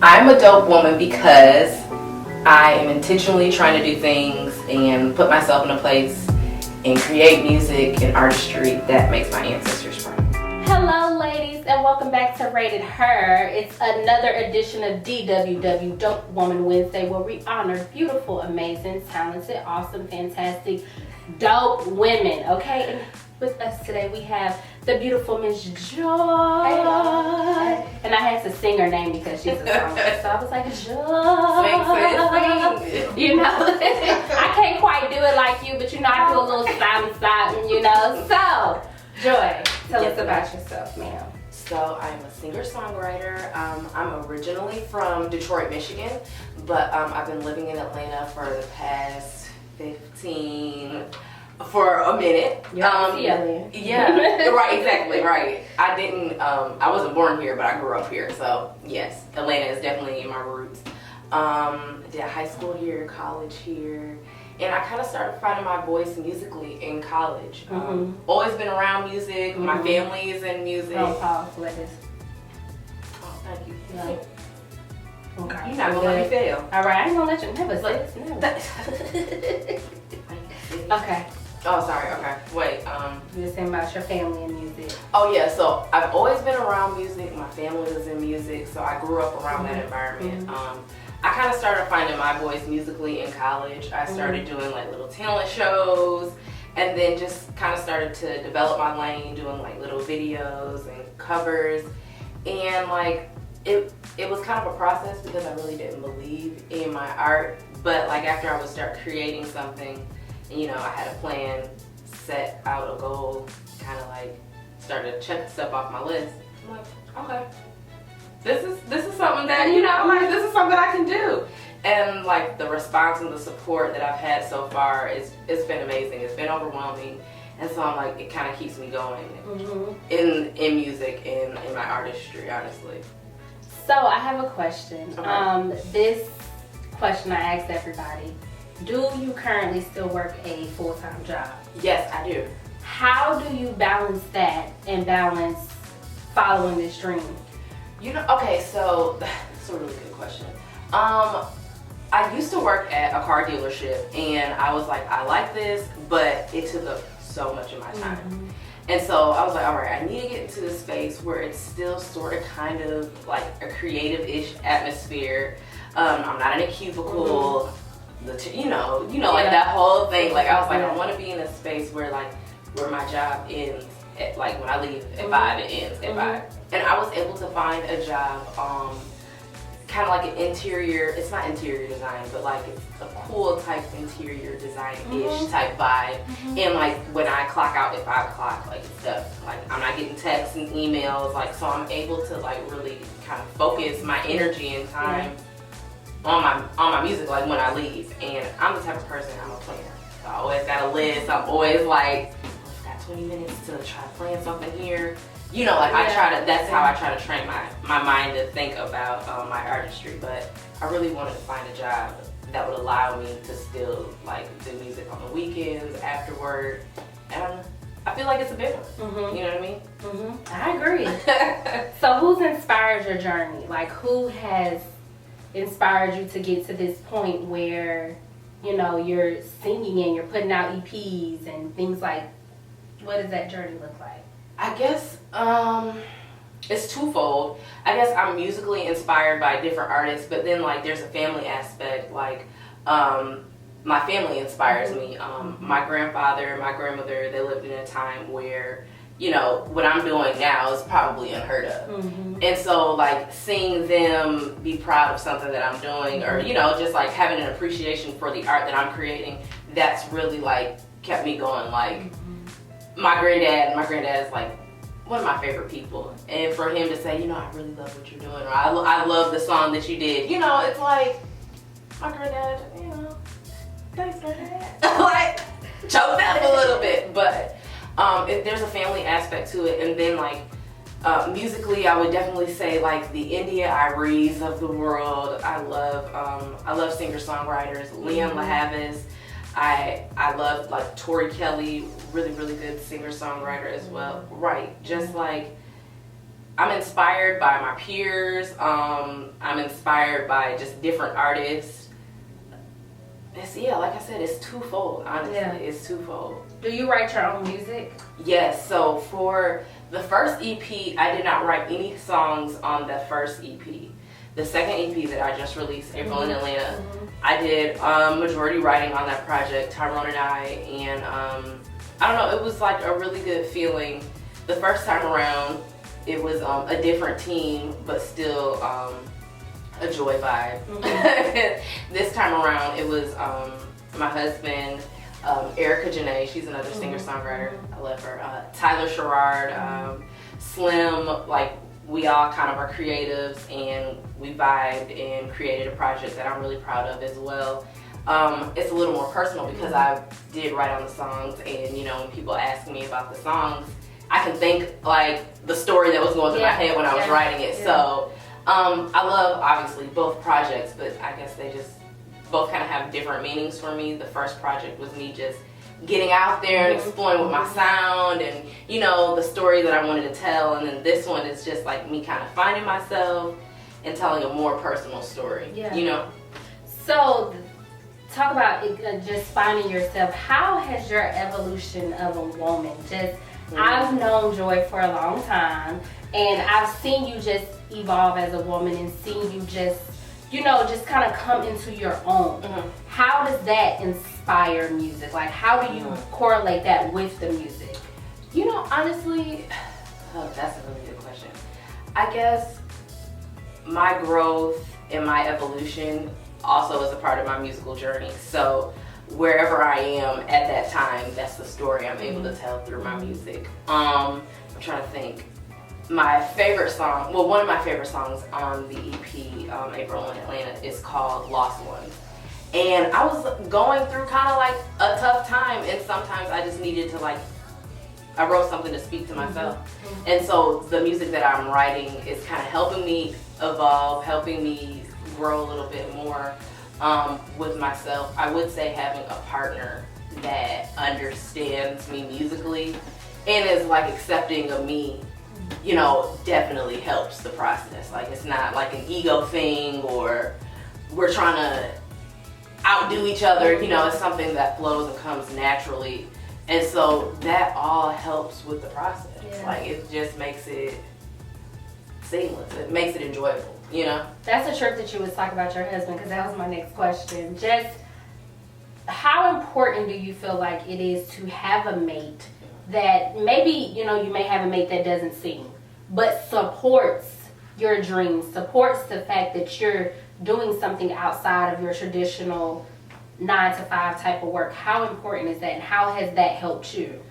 I'm a dope woman because I am intentionally trying to do things and put myself in a place and create music and artistry that makes my ancestors proud. Hello ladies, and welcome back to Rated Her. It's another edition of DWW Dope Woman Wednesday, where we honor beautiful, amazing, talented, awesome, fantastic, dope women, okay? And with us today we have the beautiful Miss Joy. Hey. And I had to sing her name because she's a songstress, so I was like, Joy. You know, I can't quite do it like you, but you know, I do a little something, you know. So, Joy, tell us about yourself, ma'am. So I'm a singer-songwriter. I'm originally from Detroit, Michigan, but I've been living in Atlanta for the past 15 for a minute. Yeah, right, exactly, right. I wasn't born here, but I grew up here, so yes, Atlanta is definitely in my roots. Did high school here, college here, and I kind of started finding my voice musically in college. Always been around music. My family is in music. Oh, ladies. Oh, thank you. No. Okay. You're not gonna let me fail. All right, I ain't gonna let you never say. Okay. Oh, sorry. Okay. Wait. You were saying about your family and music. Oh yeah. So I've always been around music. My family was in music, so I grew up around that environment. I kind of started finding my voice musically in college. I started doing like little talent shows, and then just kind of started to develop my lane, doing like little videos and covers, and like it was kind of a process because I really didn't believe in my art. But like after I would start creating something, you know, I had a plan, set out a goal, kind of like started to check stuff off my list. I'm like, okay, this is something that, you know, like this is something I can do. And like the response and the support that I've had so far it's been amazing. It's been overwhelming, and so I'm like, it kind of keeps me going in music and in my artistry, honestly. So I have a question. Okay. This question I asked everybody. Do you currently still work a full-time job? Yes, I do. How do you balance that and balance following this dream? You know, okay, so that's a really good question. I used to work at a car dealership, and I was like, I like this, but it took up so much of my time. And so I was like, all right, I need to get into this space where it's still sort of kind of like a creative-ish atmosphere. I'm not in a cubicle. You know, like that whole thing. Like I was like, I want to be in a space where my job ends at, like when I leave at 5, it ends at 5. And I was able to find a job, kind of like an interior. It's not interior design, but like it's a cool type interior design-ish type vibe. And like when I clock out at 5 o'clock, like it's done. Like I'm not getting texts and emails. Like so, I'm able to like really kind of focus my energy and time on my music, like when I leave. And I'm the type of person, I'm a planner. So I always got a list. I'm always like, I've got 20 minutes to try playing something here. You know, like that's how I try to train my mind to think about my artistry. But I really wanted to find a job that would allow me to still like do music on the weekends, after work. And I feel like it's a big one. You know what I mean? I agree. So who's inspired your journey? Like who has inspired you to get to this point where, you know, you're singing and you're putting out EPs and things like, what does that journey look like? I guess it's twofold. I guess I'm musically inspired by different artists, but then like there's a family aspect. Like my family inspires me. My grandfather and my grandmother, they lived in a time where, you know, what I'm doing now is probably unheard of. And so like seeing them be proud of something that I'm doing, or, you know, just like having an appreciation for the art that I'm creating, that's really like kept me going. Like my granddad is like one of my favorite people. And for him to say, you know, I really love what you're doing, or I love the song that you did, you know, it's like, my granddad, you know, thanks granddad. Like, choked up a little bit, but there's a family aspect to it. And then like musically, I would definitely say like the India Iries of the world. I love singer-songwriters. Leon LaHavis. I love like Tori Kelly, really good singer-songwriter as well. Right, just like I'm inspired by my peers. I'm inspired by just different artists. Like I said, it's twofold, honestly. Yeah. It's twofold. Do you write your own music? Yes. So for the first EP, I did not write any songs on the first EP. The second EP that I just released, April in Atlanta, I did majority writing on that project, Tyrone and I, and I don't know, it was like a really good feeling. The first time around, it was a different team, but still a Joy vibe. This time around, it was my husband, Erica Janae, she's another singer-songwriter, I love her, Tyler Sherrard, Slim, like we all kind of are creatives, and we vibed and created a project that I'm really proud of as well. It's a little more personal because I did write on the songs, and you know, when people ask me about the songs, I can think like the story that was going through my head when I was writing it. So I love obviously both projects, but I guess they just both kind of have different meanings for me. The first project was me just getting out there and exploring with my sound and, you know, the story that I wanted to tell. And then this one is just like me kind of finding myself and telling a more personal story, you know? So talk about just finding yourself. How has your evolution of a woman just, I've known Joy for a long time, and I've seen you just evolve as a woman and seen you just, you know, just kind of come into your own. How does that inspire music? Like, how do you correlate that with the music? You know, honestly, that's a really good question. I guess my growth and my evolution also is a part of my musical journey. So wherever I am at that time, that's the story I'm able to tell through my music. I'm trying to think. My favorite song, well, one of my favorite songs on the EP, April in Atlanta, is called Lost Ones. And I was going through kind of like a tough time, and sometimes I just needed to like, I wrote something to speak to myself. And so the music that I'm writing is kind of helping me evolve, helping me grow a little bit more with myself. I would say having a partner that understands me musically and is like accepting of me, you know, definitely helps the process. Like, it's not like an ego thing or we're trying to outdo each other, you know, it's something that flows and comes naturally. And so that all helps with the process. Like, it just makes it seamless. It makes it enjoyable, you know? That's a trip that you was talking about your husband, because that was my next question. Just how important do you feel like it is to have a mate that maybe, you know, you may have a mate that doesn't sing, but supports your dreams, supports the fact that you're doing something outside of your traditional 9-to-5 type of work? How important is that, and how has that helped you?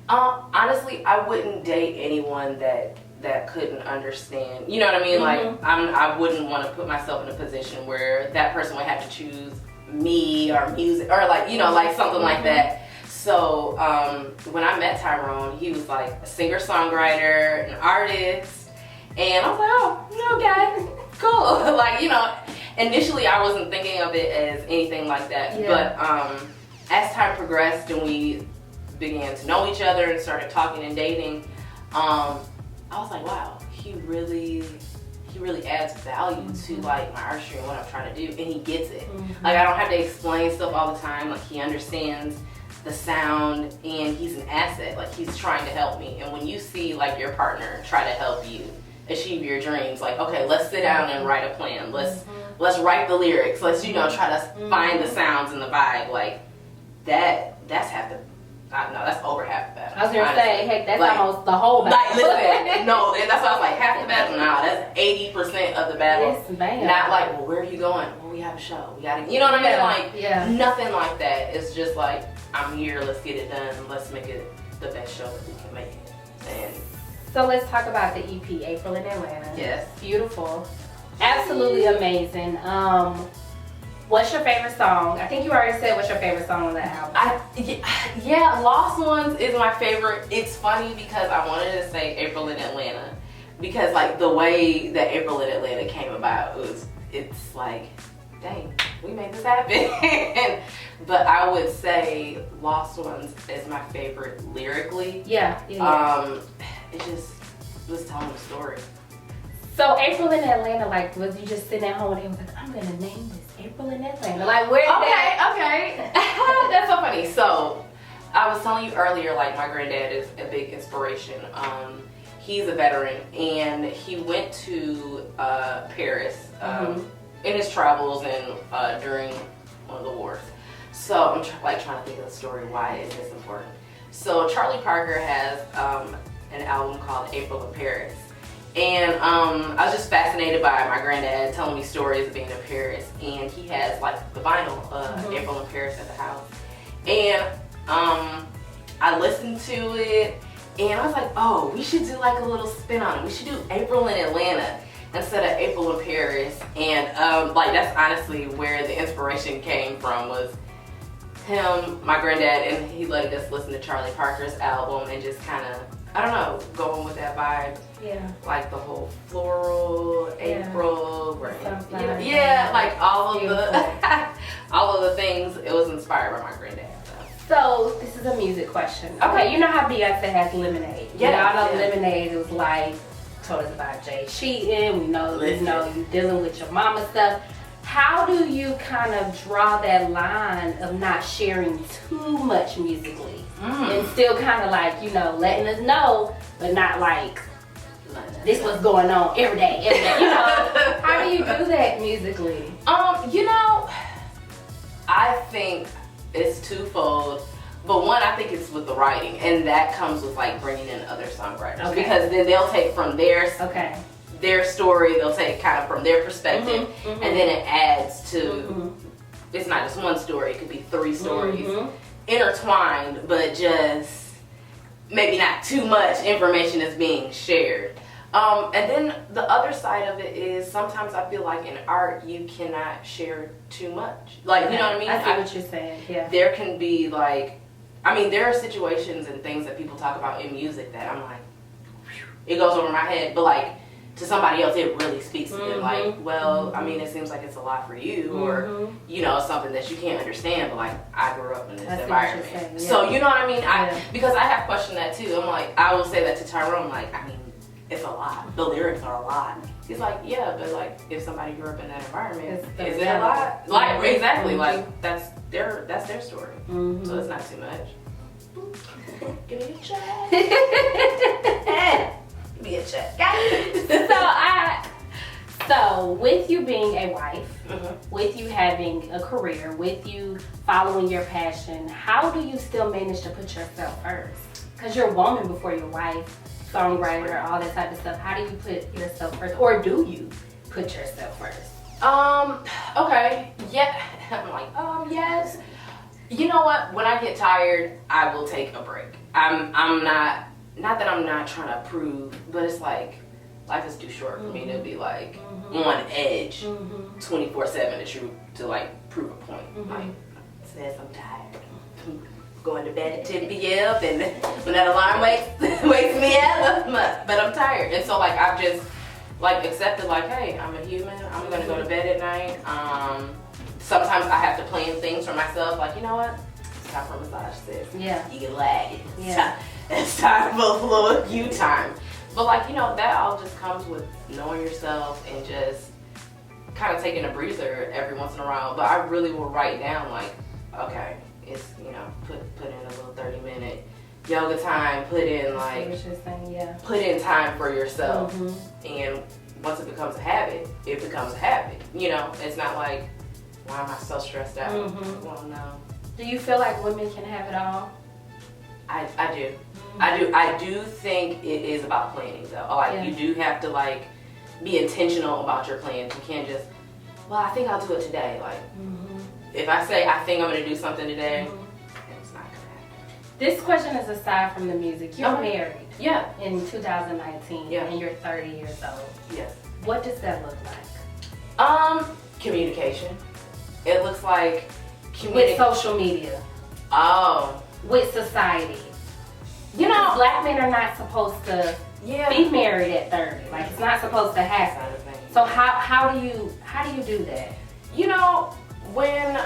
Honestly, I wouldn't date anyone that couldn't understand. You know what I mean? Like, I wouldn't want to put myself in a position where that person would have to choose me or music or like, you know, like something like that. So when I met Tyrone, he was like a singer-songwriter, an artist, and I was like, oh, okay, cool. Like, you know, initially I wasn't thinking of it as anything like that, but as time progressed and we began to know each other and started talking and dating, I was like, wow, he really adds value to like my artistry and what I'm trying to do, and he gets it. Like, I don't have to explain stuff all the time. Like, he understands the sound, and he's an asset. Like, he's trying to help me. And when you see like your partner try to help you achieve your dreams, like, okay, let's sit down and write a plan. Let's write the lyrics. Let's, you know, try to find the sounds and the vibe. Like, that's half the, no, that's over half the battle. I was gonna say, heck, that's like, almost the whole battle. Like, listen, no, that's why I was like, half the battle. Nah, that's 80% of the battle. Yes, not like, well, where are you going? Well, we have a show. We gotta, you know what I mean? Like, nothing like that. It's just like, I'm here. Let's get it done. Let's make it the best show that we can make it. And so let's talk about the EP, April in Atlanta. Yes. Beautiful. Absolutely amazing. What's your favorite song? I think you already said what's your favorite song on that album. Yeah, Lost Ones is my favorite. It's funny because I wanted to say April in Atlanta because like the way that April in Atlanta came about, it's like, dang, we made this happen. But I would say Lost Ones is my favorite lyrically. Yeah. It just, was telling the story. So April in Atlanta, like, was you just sitting at home and he was like, I'm gonna name this April in Atlanta? Like, where's that? Okay. That's so funny. So I was telling you earlier, like, my granddad is a big inspiration. He's a veteran, and he went to Paris in his travels and during one of the wars. So I'm trying to think of the story. Why is this important? So Charlie Parker has an album called April in Paris. And I was just fascinated by my granddad telling me stories of being in Paris. And he has like the vinyl April in Paris at the house. And I listened to it and I was like, oh, we should do like a little spin on it. We should do April in Atlanta instead of April in Paris. And like that's honestly where the inspiration came from, was him, my granddad, and he let us listen to Charlie Parker's album and just kind of, I don't know, going with that vibe. Yeah. Like the whole floral, April, right? Yeah, like all of the things. It was inspired by my granddad. So this is a music question. Okay, you know how Beyonce has Lemonade. Yeah. Y'all know Lemonade. It was like, told us about Jay cheating. We know you dealing with your mama stuff. How do you kind of draw that line of not sharing too much musically and still kind of like, you know, letting us know, but not like this was going on every day, you know? How do you do that musically? You know, I think it's twofold. But one, I think it's with the writing, and that comes with like bringing in other songwriters because then they'll take from their story, they'll take kind of from their perspective, and then it adds to, it's not just one story, it could be 3 stories intertwined, but just maybe not too much information is being shared. And then the other side of it is sometimes I feel like in art you cannot share too much. Like, you know what I mean? I see what you're saying, yeah. There can be like, I mean, there are situations and things that people talk about in music that I'm like, it goes over my head, but like, to somebody else, it really speaks to them. Like, well, I mean, it seems like it's a lot for you, or you know, something that you can't understand. But like, I grew up in this environment, so you know what I mean. Because I have questioned that too. I'm like, I will say that to Tyrone. Like, I mean, it's a lot. The lyrics are a lot. He's like, yeah, but like, if somebody grew up in that environment, is it a lot? Like, exactly. Like, that's their story. So it's not too much. Give me a check. Give me a check. So with you being a wife, with you having a career, with you following your passion, how do you still manage to put yourself first? Because you're a woman before your wife, songwriter, all that type of stuff. How do you put yourself first, or do you put yourself first? Okay, yeah. I'm like, yes. You know what? When I get tired, I will take a break. I'm not that I'm not trying to prove, but it's like life is too short for me to be like on edge 24/7 to like prove a point. Like, says I'm tired. I'm going to bed at 10 p.m. and when that alarm wakes me up, but I'm tired. And so like I've just like accepted like, hey, I'm a human. I'm gonna go to bed at night. Sometimes I have to plan things for myself. Like, you know what? It's time for a massage, sis. Yeah. You can lag. It's time for fluid you time. But like, you know, that all just comes with knowing yourself and just kind of taking a breather every once in a while. But I really will write down like, okay, it's, you know, put in a little 30-minute yoga time, put in like, put in time for yourself. And once it becomes a habit, it becomes a habit. You know, it's not like, why am I so stressed out? Well, no. Do you feel like women can have it all? I do. I do think it is about planning though. Like you do have to like be intentional about your plans. You can't just, well, I think I'll do it today. Like if I say I think I'm gonna do something today, it's not gonna happen. This question is aside from the music. You're married. Yeah. In 2019. Yeah. And you're 30 years old. Yes. What does that look like? Communication. It looks like with social media. With society. You know, black men are not supposed to be married at 30. Like, it's not supposed to happen. So how do you do that? You know, when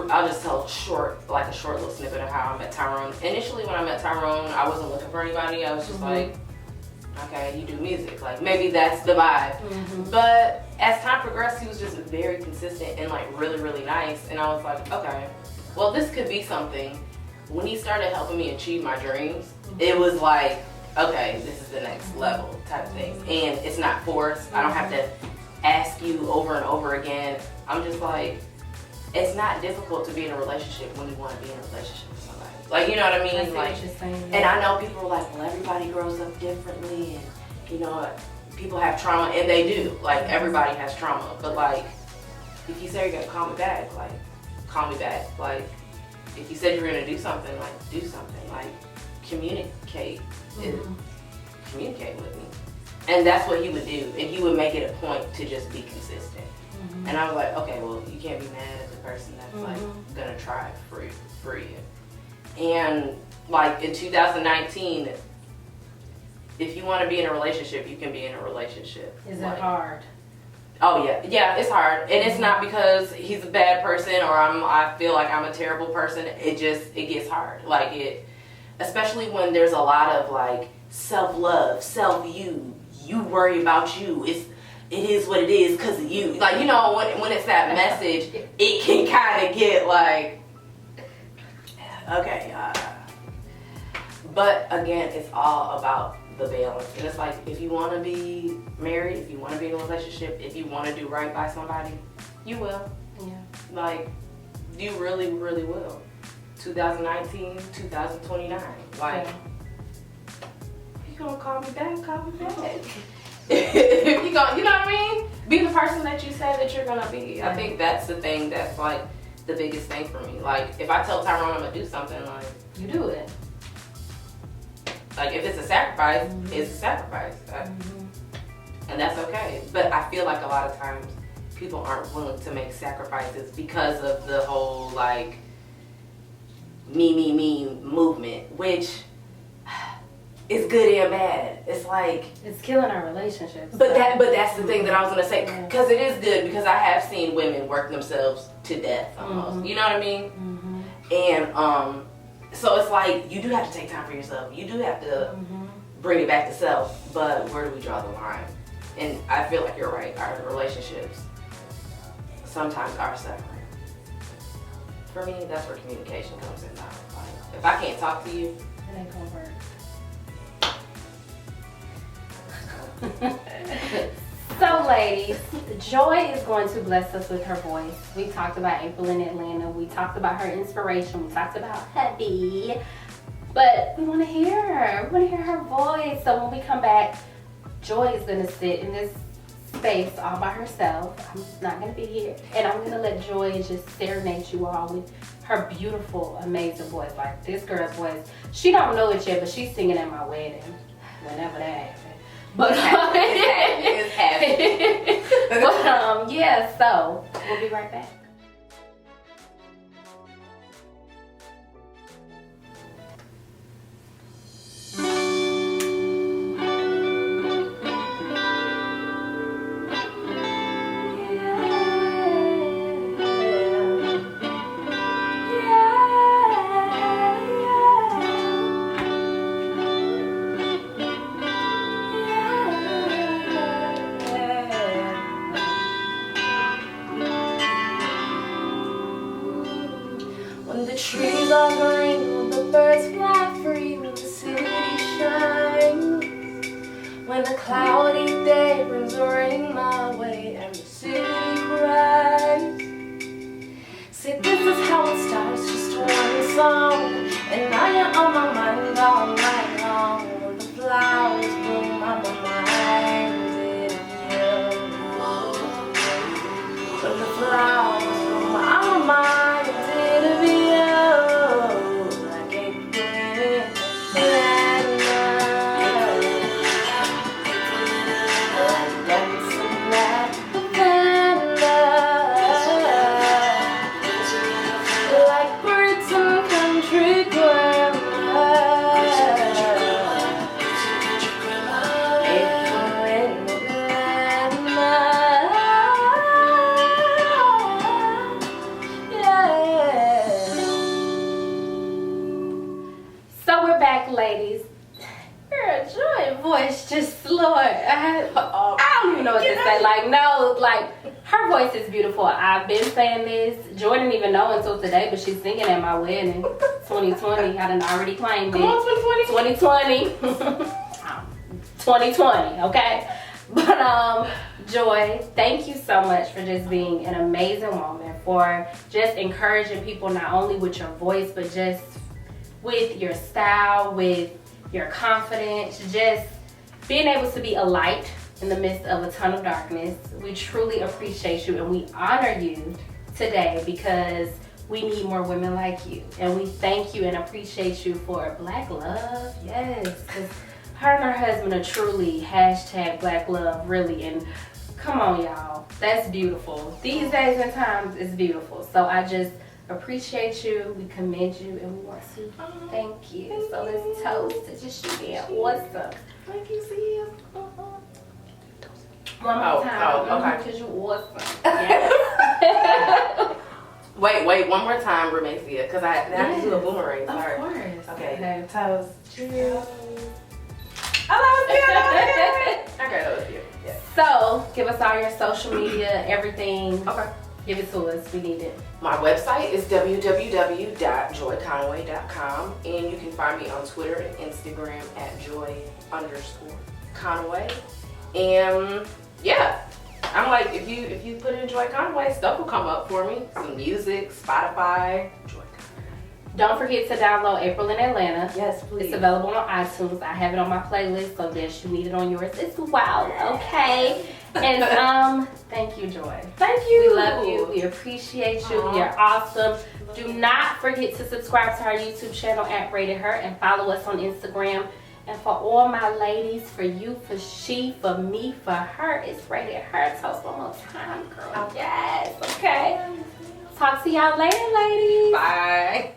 I'll just tell a short little snippet of how I met Tyrone. Initially, when I met Tyrone, I wasn't looking for anybody. I was just like, I okay, you do music. Like, maybe that's the vibe. Mm-hmm. But as time progressed, he was just very consistent and like really, really nice. And I was like, okay, well, this could be something. When he started helping me achieve my dreams, it was like, okay, this is the next level type of thing. And it's not forced. I don't have to ask you over and over again. I'm just like, it's not difficult to be in a relationship when you want to be in a relationship with somebody. Like, you know what I mean? Like, what you're saying, and I know people are like, well, everybody grows up differently, and you know, people have trauma, and they do. Like, everybody has trauma. But like, if you say you're gonna call me back, like, call me back. Like, if you said you were gonna do something, like, do something. Like, communicate. Communicate with me. And that's what he would do. And he would make it a point to just be consistent. And I was like, okay, well, you can't be mad at the person that's like gonna try for you. And like in 2019, if you want to be in a relationship, you can be in a relationship. Is like, it hard? Oh yeah, it's hard, and it's not because he's a bad person or I feel like I'm a terrible person. It gets hard. Like especially when there's a lot of like self-love, you worry about you. It is what it is because of you. Like, you know, when it's that message, it can kind of get like, okay. But again, it's all about the balance. And it's like, if you want to be married, if you want to be in a relationship, if you want to do right by somebody, you will. Yeah. Like, you really, really will. 2019, 2029. Like, Yeah. if you gonna call me back, call me back. If you know what I mean? Be the person that you say that you're gonna be. I think that's the thing that's like the biggest thing for me. Like, if I tell Tyrone I'm gonna do something, like, You do it. like if it's a sacrifice, it's a sacrifice. And that's okay. But I feel like a lot of times people aren't willing to make sacrifices because of the whole like me movement, which is good and bad. It's like, it's killing our relationships. But that's the thing that I was gonna say, because it is good, because I have seen women work themselves to death almost. You know what I mean? And so it's like, you do have to take time for yourself. You do have to bring it back to self. But where do we draw the line? And I feel like you're right. Our relationships sometimes are separate. For me, that's where communication comes in now. Like, if I can't talk to you, it ain't gonna work. So ladies, Joy is going to bless us with her voice. We talked about April in Atlanta. We talked about her inspiration. We talked about hubby. But we want to hear her. We want to hear her voice. So when we come back, Joy is going to sit in this space all by herself. I'm not going to be here. And I'm going to let Joy just serenade you all with her beautiful, amazing voice. Like, this girl's voice, she don't know it yet, but she's singing at my wedding. Whenever that happens. But it's happening. But yeah, so we'll be right back. Trees are green, the birds fly free, when the city shines. When a cloudy day brings rain my way and the city cries. See, this is how it starts, just one song, and now you're on my mind all night long. When the flowers bloom, I'm reminded of you. When the flowers bloom, I'm reminded of you. Lord. I don't even know what to say. Like, no, like, her voice is beautiful. I've been saying this. Joy didn't even know until today, but she's singing at my wedding. 2020. I done already claimed it. Come on, 2020. 2020, okay? But, Joy, thank you so much for just being an amazing woman, for just encouraging people not only with your voice, but just with your style, with your confidence, just being able to be a light in the midst of a ton of darkness. We truly appreciate you and we honor you today because we need more women like you. And we thank you and appreciate you for Black love. Yes, because her and her husband are truly #Black love, really. And come on, y'all, that's beautiful. These days and times is beautiful. So I just appreciate you, we commend you, and we want to thank you. So let's toast to just you being awesome. Thank you, Sia. One more time. Okay. Because you awesome. Yes. Wait, one more time, Remesia, because I have to do a boomerang. Sorry. Of course. Okay. Toast. Cheers. I love it. Okay, that was cute. Yeah. So, give us all your social media, everything. Okay. Give it to us. We need it. My website is www.joyconway.com, and you can find me on Twitter and Instagram at joy_Conway. And yeah, I'm like, if you put in Joy Conway, stuff will come up for me. Some music, Spotify, Joy Conway. Don't forget to download April in Atlanta. Yes, please. It's available on iTunes. I have it on my playlist, so yes, you need it on yours as well. Okay. And thank you, Joy. Thank you. We love you. We appreciate you. You're awesome. Do not forget to subscribe to our YouTube channel at Rated Her and follow us on Instagram. And for all my ladies, for you, for she, for me, for her, it's Rated Her. Toast one more time, girl. Yes. Okay. Talk to y'all later, ladies. Bye.